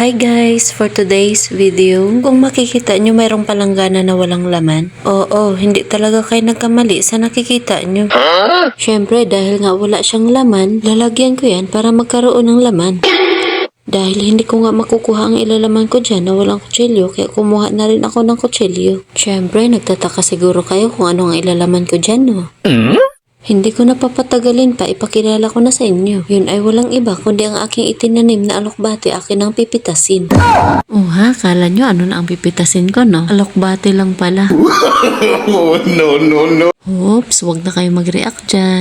Hi guys! For today's video, kung makikita nyo mayroong palanggana na walang laman, oo, hindi talaga kayo nagkamali sa nakikita nyo. Syempre, dahil nga wala siyang laman, lalagyan ko yan para magkaroon ng laman. Dahil hindi ko nga makukuha ang ilalaman ko dyan na walang kutsilyo, kaya kumuha na rin ako ng kutsilyo. Syempre, nagtataka siguro kayo kung ano ang ilalaman ko dyan, no? Hindi ko napapatagalin pa, ipakilala ko na sa inyo. Yun ay walang iba kundi ang aking itinanim na alokbate akin ang pipitasin. Kala nyo ano na ang pipitasin ko, no? Alokbate lang pala. Oh, no. Oops, wag na kayo mag-react dyan.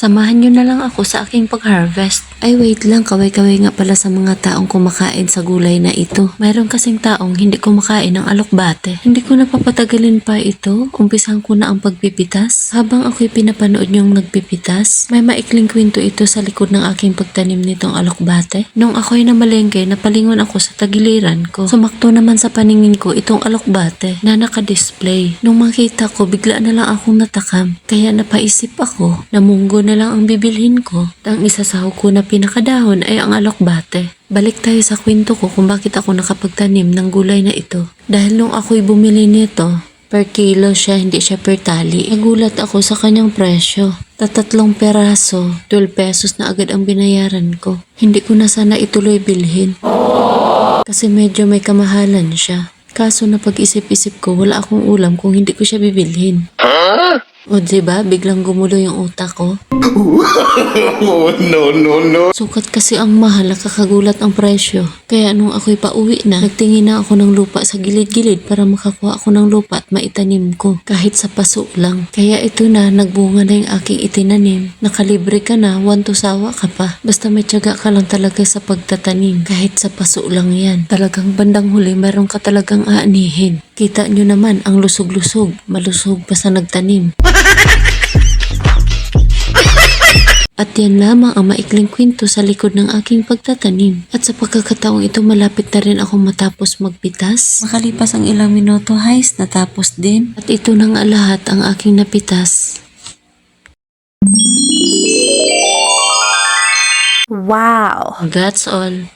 Samahan nyo na lang ako sa aking pag-harvest. Ay wait lang, kaway-kaway nga pala sa mga taong kumakain sa gulay na ito. Mayroon kasing taong hindi kumakain ng alokbate. Hindi ko napapatagalin pa ito. Umpisan ko na ang pagpipitas. Habang ako'y pinapanood yung nagpipitas, may maikling kwento ito sa likod ng aking pagtanim nitong alokbate. Nung ako'y namalengke, napalingon ako sa tagiliran ko. Sumakto naman sa paningin ko itong alokbate na naka-display. Nung makita ko, bigla na lang akong natakam. Kaya napaisip ako, namunggo na lang ang bibilhin ko. Ang isasahog ko na pinakadahon ay ang alokbate. Balik tayo sa kwento ko kung bakit ako nakapagtanim ng gulay na ito. Dahil nung ako'y bumili nito, per kilo siya, hindi siya per tali. Nagulat ako sa kanyang presyo. Tatlong peraso, 12 pesos na agad ang binayaran ko. Hindi ko na sana ituloy bilhin. Kasi medyo may kamahalan siya. Kaso na pag-isip-isip ko, wala akong ulam kung hindi ko siya bibilhin. O diba, biglang gumulo yung utak ko. Oh, no. Sukat kasi ang mahal, nakakagulat ang presyo. Kaya nung ako'y pauwi na, nagtingin na ako ng lupa sa gilid-gilid para makakuha ako ng lupa at maitanim ko. Kahit sa paso lang. Kaya ito na, nagbunga na yung aking itinanim. Nakalibre ka na, wanto sawa ka pa. Basta may tiyaga ka lang talaga sa pagtatanim. Kahit sa paso lang yan. Talagang bandang huli, meron ka talagang aanihin. Kita nyo naman ang lusog-lusog. Malusog pa sa nagtanim. At yan lamang ang maikling kwento sa likod ng aking pagtatanim. At sa pagkakataong ito, malapit na rin ako matapos magpitas. Makalipas ang ilang minuto, guys, natapos din. At ito na nga lahat ang aking napitas. Wow! That's all.